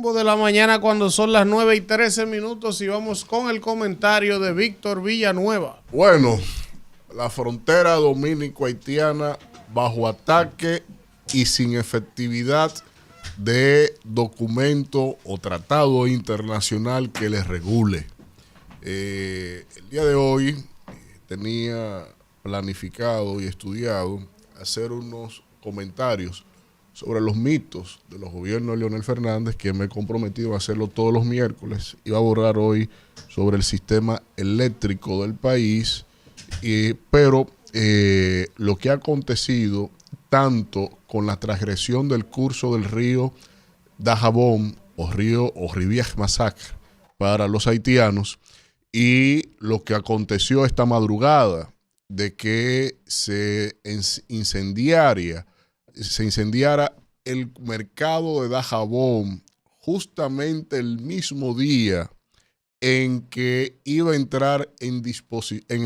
Rumbo de la mañana cuando son las 9:13 y vamos con el comentario de Víctor Villanueva. Bueno, la frontera dominico-haitiana bajo ataque y sin efectividad de documento o tratado internacional que les regule. El día de hoy tenía planificado y estudiado hacer unos comentarios sobre los mitos de los gobiernos de Leonel Fernández, que me he comprometido a hacerlo todos los miércoles. Iba a borrar hoy sobre el sistema eléctrico del país, pero lo que ha acontecido tanto con la transgresión del curso del río Dajabón o Rivière Massacre para los haitianos, y lo que aconteció esta madrugada de que se incendiara el mercado de Dajabón justamente el mismo día en que iba a entrar en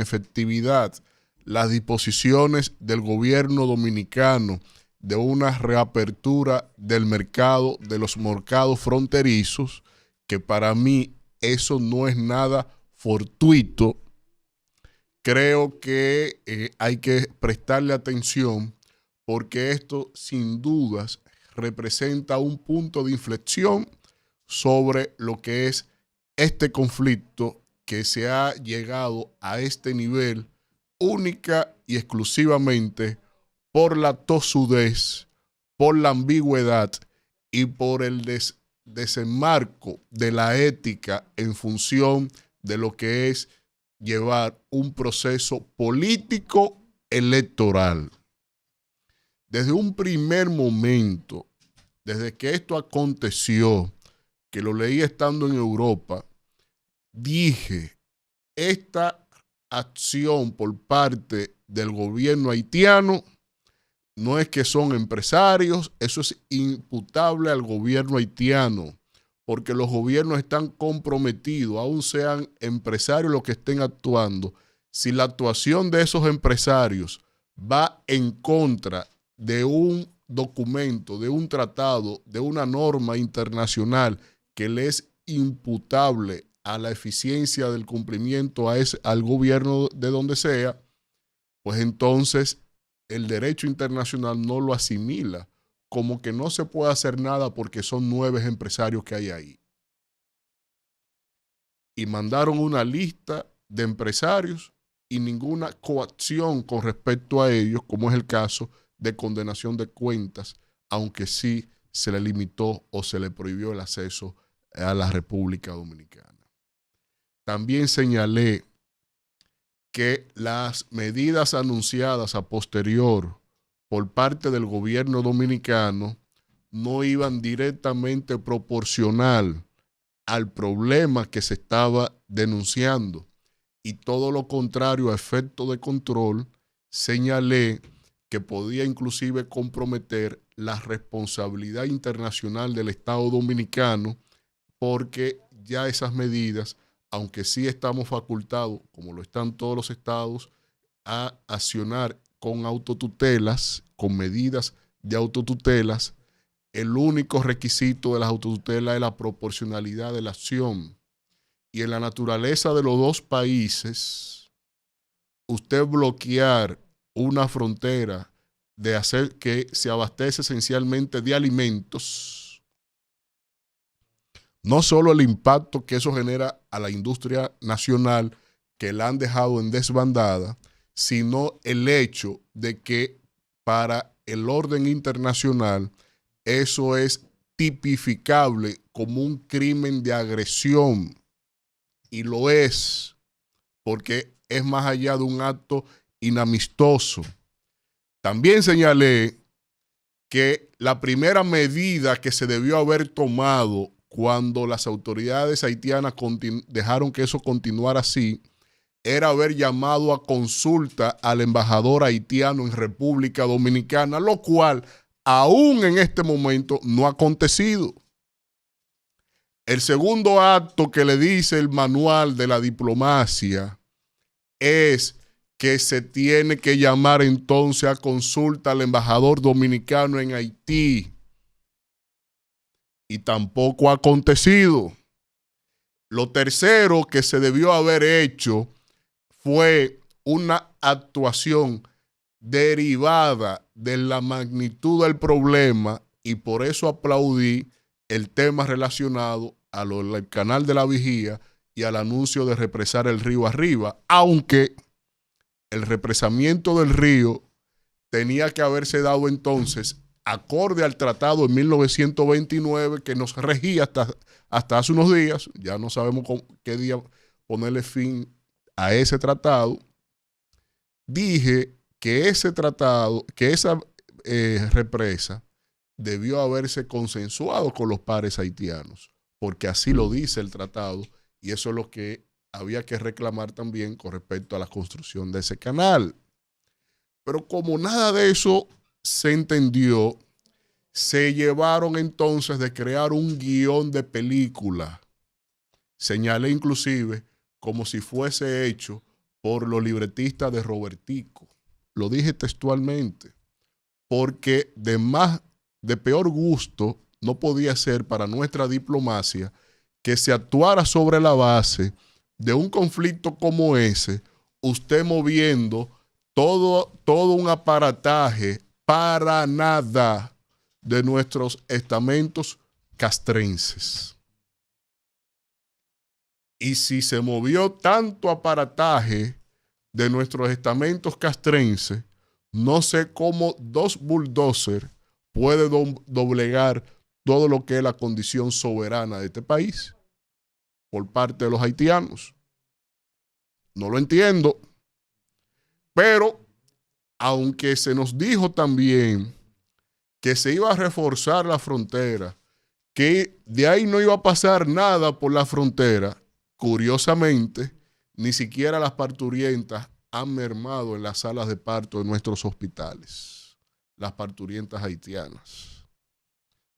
efectividad las disposiciones del gobierno dominicano de una reapertura del mercado, de los mercados fronterizos, que para mí eso no es nada fortuito. Creo que hay que prestarle atención, porque esto sin dudas representa un punto de inflexión sobre lo que es este conflicto, que se ha llegado a este nivel única y exclusivamente por la tosudez, por la ambigüedad y por el desenmarco de la ética en función de lo que es llevar un proceso político electoral. Desde un primer momento, desde que esto aconteció, que lo leí estando en Europa, dije, esta acción por parte del gobierno haitiano no es que son empresarios, eso es imputable al gobierno haitiano, porque los gobiernos están comprometidos, aun sean empresarios los que estén actuando. Si la actuación de esos empresarios va en contra de un documento, de un tratado, de una norma internacional que le es imputable a la eficiencia del cumplimiento al gobierno de donde sea, pues entonces el derecho internacional no lo asimila como que no se puede hacer nada porque son 9 empresarios que hay ahí. Y mandaron una lista de empresarios y ninguna coacción con respecto a ellos, como es el caso de condenación de cuentas, aunque sí se le limitó o se le prohibió el acceso a la República Dominicana. También señalé que las medidas anunciadas a posterior por parte del gobierno dominicano no iban directamente proporcional al problema que se estaba denunciando, y todo lo contrario a efecto de control. Señalé que podía inclusive comprometer la responsabilidad internacional del Estado dominicano, porque ya esas medidas, aunque sí estamos facultados, como lo están todos los estados, a accionar con autotutelas, con medidas de autotutelas, el único requisito de las autotutelas es la proporcionalidad de la acción. Y en la naturaleza de los dos países, usted bloquear una frontera de hacer que se abastece esencialmente de alimentos, no solo el impacto que eso genera a la industria nacional, que la han dejado en desbandada, sino el hecho de que para el orden internacional eso es tipificable como un crimen de agresión, y lo es, porque es más allá de un acto inamistoso. También señalé que la primera medida que se debió haber tomado cuando las autoridades haitianas dejaron que eso continuara así, era haber llamado a consulta al embajador haitiano en República Dominicana, lo cual aún en este momento no ha acontecido. El segundo acto que le dice el manual de la diplomacia es que se tiene que llamar entonces a consulta al embajador dominicano en Haití. y tampoco ha acontecido. Lo tercero que se debió haber hecho fue una actuación derivada de la magnitud del problema, y por eso aplaudí el tema relacionado al canal de la vigía y al anuncio de represar el río arriba, aunque el represamiento del río tenía que haberse dado entonces acorde al tratado en 1929 que nos regía hasta hace unos días. Ya no sabemos qué día ponerle fin a ese tratado. Dije que ese tratado, que esa represa debió haberse consensuado con los pares haitianos, porque así lo dice el tratado, y eso es lo que había que reclamar también con respecto a la construcción de ese canal. Pero como nada de eso se entendió, se llevaron entonces de crear un guión de película. Señalé inclusive como si fuese hecho por los libretistas de Robertico. Lo dije textualmente, porque de peor gusto no podía ser para nuestra diplomacia que se actuara sobre la base de un conflicto como ese, usted moviendo todo un aparataje para nada de nuestros estamentos castrenses. Y si se movió tanto aparataje de nuestros estamentos castrenses, no sé cómo 2 bulldozers puede doblegar todo lo que es la condición soberana de este país por parte de los haitianos. No lo entiendo. Pero, aunque se nos dijo también que se iba a reforzar la frontera, que de ahí no iba a pasar nada por la frontera, curiosamente, ni siquiera las parturientas han mermado en las salas de parto de nuestros hospitales, las parturientas haitianas.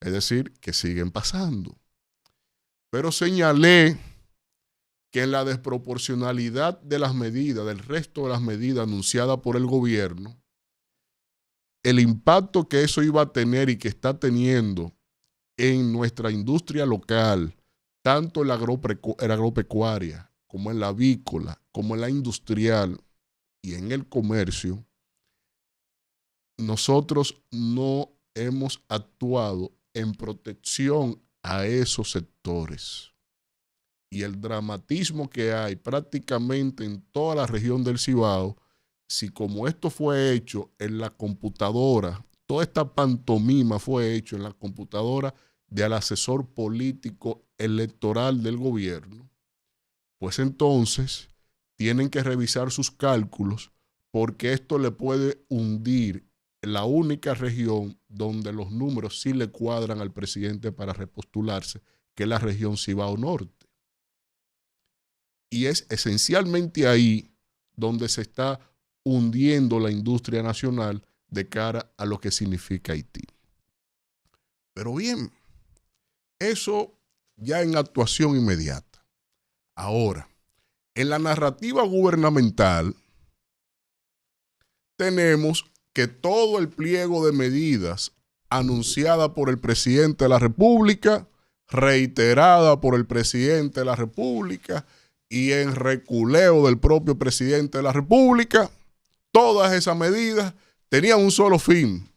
Es decir, que siguen pasando. Pero señalé que en la desproporcionalidad de las medidas, del resto de las medidas anunciadas por el gobierno, el impacto que eso iba a tener y que está teniendo en nuestra industria local, tanto en la agropecuaria, como en la avícola, como en la industrial y en el comercio, nosotros no hemos actuado en protección a esos sectores. Y el dramatismo que hay prácticamente en toda la región del Cibao, si como esto fue hecho en la computadora, toda esta pantomima fue hecho en la computadora del asesor político electoral del gobierno, pues entonces tienen que revisar sus cálculos, porque esto le puede hundir la única región donde los números sí le cuadran al presidente para repostularse, que es la región Cibao Norte. Y es esencialmente ahí donde se está hundiendo la industria nacional de cara a lo que significa Haití. Pero bien, eso ya en actuación inmediata. Ahora, en la narrativa gubernamental tenemos que todo el pliego de medidas anunciada por el presidente de la República, reiterada por el presidente de la República y en reculeo del propio presidente de la República, todas esas medidas tenían un solo fin: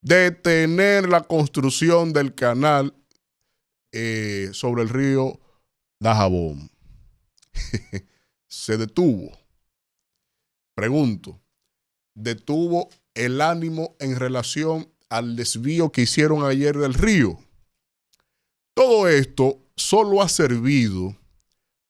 detener la construcción del canal sobre el río Dajabón. Se detuvo. Pregunto, ¿detuvo el ánimo en relación al desvío que hicieron ayer del río? Todo esto solo ha servido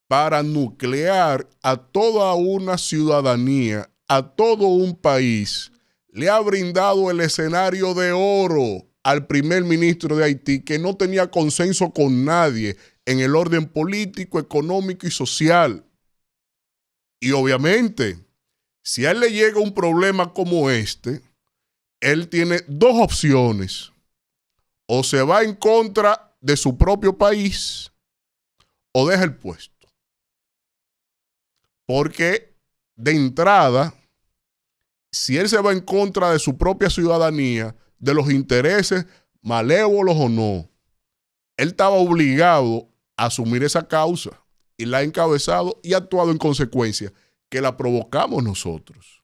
para nuclear a toda una ciudadanía, a todo un país. Le ha brindado el escenario de oro al primer ministro de Haití, que no tenía consenso con nadie en el orden político, económico y social. Y obviamente, si a él le llega un problema como este, él tiene dos opciones: o se va en contra de su propio país o deja el puesto. Porque de entrada, si él se va en contra de su propia ciudadanía, de los intereses malévolos o no, él estaba obligado a asumir esa causa y la ha encabezado y ha actuado en consecuencia, que la provocamos nosotros.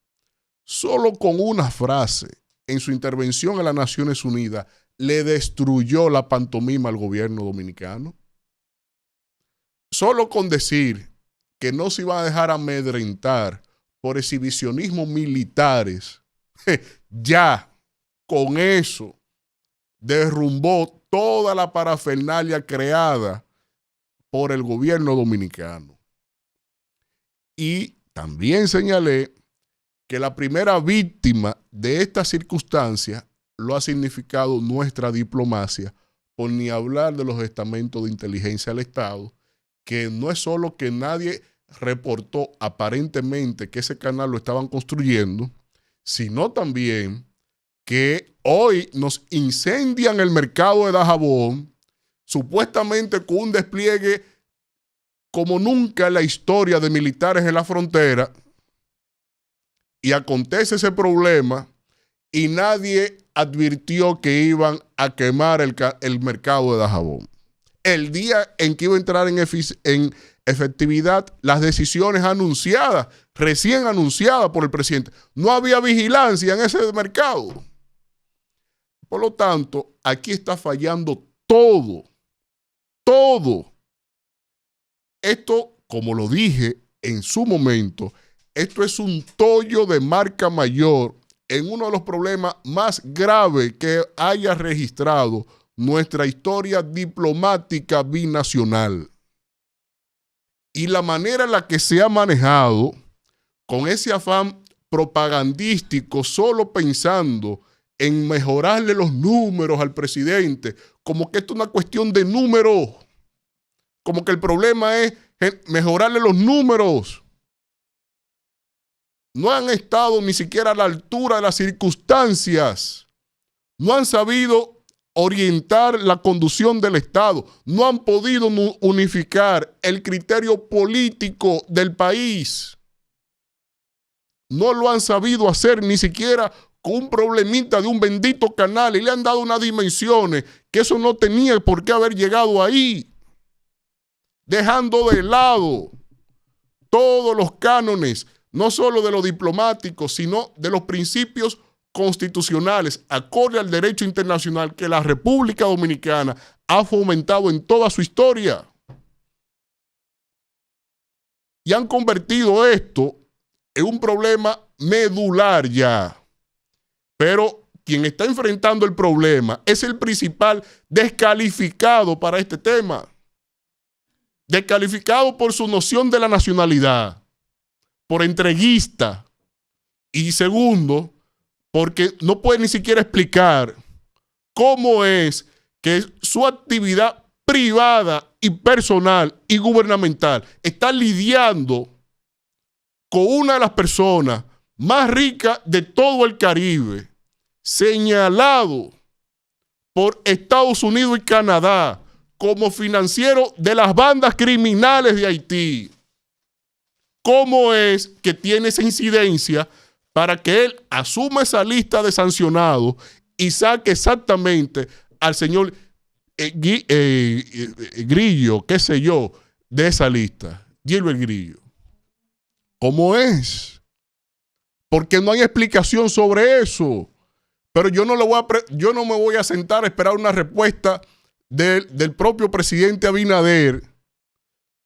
Solo con una frase en su intervención en las Naciones Unidas le destruyó la pantomima al gobierno dominicano. Solo con decir que no se iban a dejar amedrentar por exhibicionismos militares, ya con eso derrumbó toda la parafernalia creada por el gobierno dominicano. Y también señalé que la primera víctima de esta circunstancia lo ha significado nuestra diplomacia, por ni hablar de los estamentos de inteligencia del Estado, que no es solo que nadie reportó aparentemente que ese canal lo estaban construyendo, sino también que hoy nos incendian el mercado de Dajabón, supuestamente con un despliegue como nunca en la historia de militares en la frontera, y acontece ese problema y nadie advirtió que iban a quemar el mercado de Dajabón. El día en que iba a entrar en efectividad las decisiones anunciadas, recién anunciadas por el presidente, no había vigilancia en ese mercado. Por lo tanto, aquí está fallando todo. Esto, como lo dije en su momento, esto es un tollo de marca mayor en uno de los problemas más graves que haya registrado nuestra historia diplomática binacional. Y la manera en la que se ha manejado, con ese afán propagandístico, solo pensando en mejorarle los números al presidente, como que esto es una cuestión de números, como que el problema es mejorarle los números. No han estado ni siquiera a la altura de las circunstancias. No han sabido orientar la conducción del Estado. No han podido unificar el criterio político del país. No lo han sabido hacer ni siquiera con un problemita de un bendito canal, y le han dado unas dimensiones que eso no tenía por qué haber llegado ahí, dejando de lado todos los cánones, no solo de lo diplomático, sino de los principios constitucionales, acorde al derecho internacional que la República Dominicana ha fomentado en toda su historia. Y han convertido esto en un problema medular ya. Pero quien está enfrentando el problema es el principal descalificado para este tema. Descalificado por su noción de la nacionalidad, por entreguista, y segundo, porque no puede ni siquiera explicar cómo es que su actividad privada y personal y gubernamental está lidiando con una de las personas más ricas de todo el Caribe, señalado por Estados Unidos y Canadá como financiero de las bandas criminales de Haití. ¿Cómo es que tiene esa incidencia para que él asuma esa lista de sancionados y saque exactamente al señor Grillo, qué sé yo, de esa lista? Gilbert Grillo. ¿Cómo es? Porque no hay explicación sobre eso. Pero yo no me voy a sentar a esperar una respuesta del propio presidente Abinader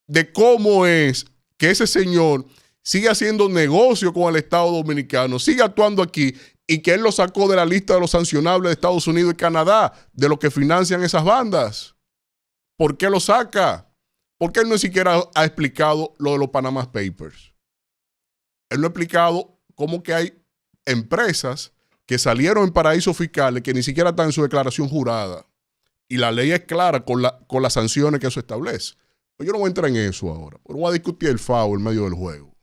de cómo es que ese señor sigue haciendo negocio con el Estado Dominicano, sigue actuando aquí, y que él lo sacó de la lista de los sancionables de Estados Unidos y Canadá, de los que financian esas bandas. ¿Por qué lo saca? Porque él no siquiera ha explicado lo de los Panama Papers. Él no ha explicado cómo que hay empresas que salieron en paraísos fiscales que ni siquiera están en su declaración jurada. Y la ley es clara con las sanciones que eso establece. Pero yo no voy a entrar en eso ahora. Pero voy a discutir el FAO en medio del juego.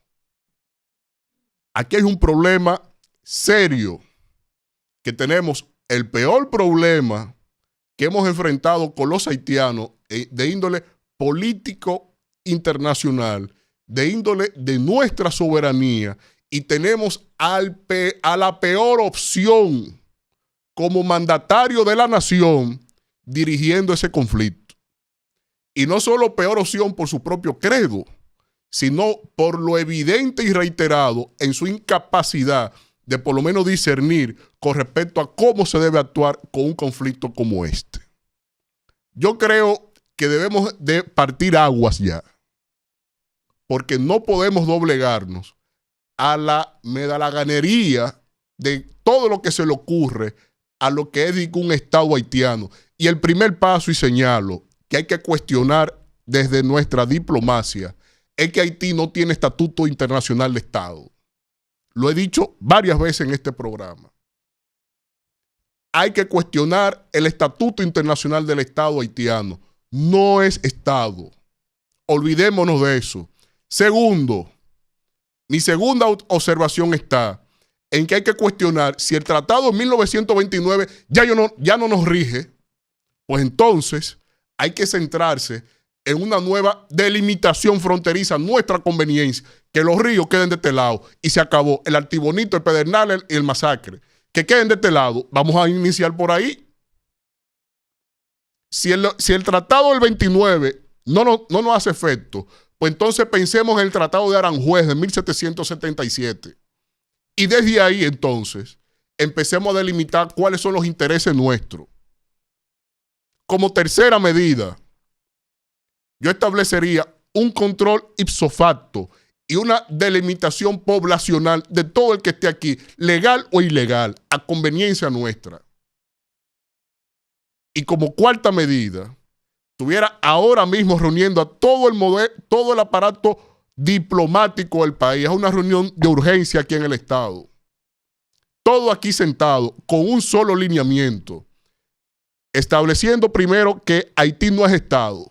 Aquí hay un problema serio, que tenemos el peor problema que hemos enfrentado con los haitianos de índole político internacional, de índole de nuestra soberanía, y tenemos a la peor opción como mandatario de la nación dirigiendo ese conflicto. Y no solo peor opción por su propio credo, sino por lo evidente y reiterado en su incapacidad de por lo menos discernir con respecto a cómo se debe actuar con un conflicto como este. Yo creo que debemos de partir aguas ya, porque no podemos doblegarnos a la medalaganería de todo lo que se le ocurre a lo que es un Estado haitiano. Y el primer paso, y señalo, que hay que cuestionar desde nuestra diplomacia, es que Haití no tiene estatuto internacional de Estado. Lo he dicho varias veces en este programa. Hay que cuestionar el estatuto internacional del Estado haitiano. No es Estado. Olvidémonos de eso. Segundo, mi segunda observación está en que hay que cuestionar si el tratado de 1929 ya no nos rige, pues entonces hay que centrarse en una nueva delimitación fronteriza a nuestra conveniencia, que los ríos queden de este lado y se acabó. El Artibonito, el Pedernal y el Masacre, que queden de este lado. Vamos a iniciar por ahí. Si el tratado del 29 no nos hace efecto, pues entonces pensemos en el tratado de Aranjuez de 1777. Y desde ahí entonces empecemos a delimitar cuáles son los intereses nuestros. Como tercera medida, yo establecería un control ipso facto y una delimitación poblacional de todo el que esté aquí, legal o ilegal, a conveniencia nuestra. Y como cuarta medida, estuviera ahora mismo reuniendo a todo el aparato diplomático del país, a una reunión de urgencia aquí en el Estado. Todo aquí sentado, con un solo lineamiento, estableciendo primero que Haití no es Estado.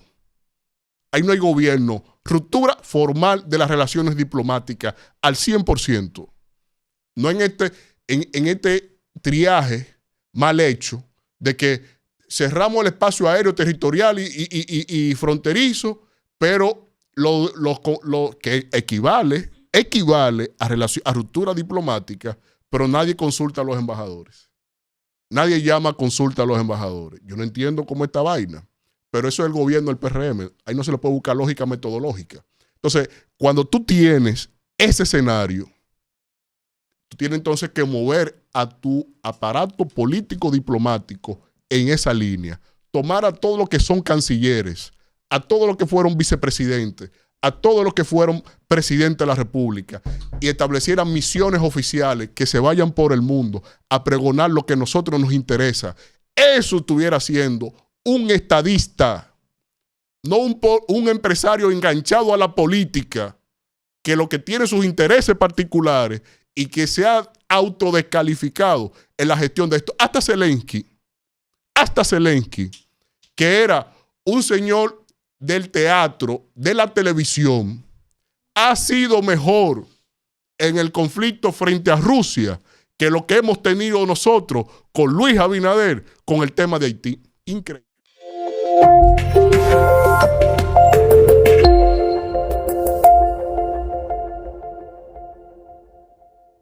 Ahí no hay gobierno. Ruptura formal de las relaciones diplomáticas al 100%. No en este triaje mal hecho de que cerramos el espacio aéreo territorial y fronterizo, pero lo que equivale a ruptura diplomática, pero nadie consulta a los embajadores. Nadie llama a consulta a los embajadores. Yo no entiendo cómo esta vaina. Pero eso es el gobierno del PRM. Ahí no se le puede buscar lógica metodológica. Entonces, cuando tú tienes ese escenario, tú tienes entonces que mover a tu aparato político diplomático en esa línea. Tomar a todos los que son cancilleres, a todos los que fueron vicepresidentes, a todos los que fueron presidentes de la República y establecieran misiones oficiales que se vayan por el mundo a pregonar lo que a nosotros nos interesa. Eso estuviera siendo un estadista, no un empresario enganchado a la política, que lo que tiene sus intereses particulares y que se ha autodescalificado en la gestión de esto. Hasta Zelensky, que era un señor del teatro, de la televisión, ha sido mejor en el conflicto frente a Rusia que lo que hemos tenido nosotros con Luis Abinader con el tema de Haití. Increíble.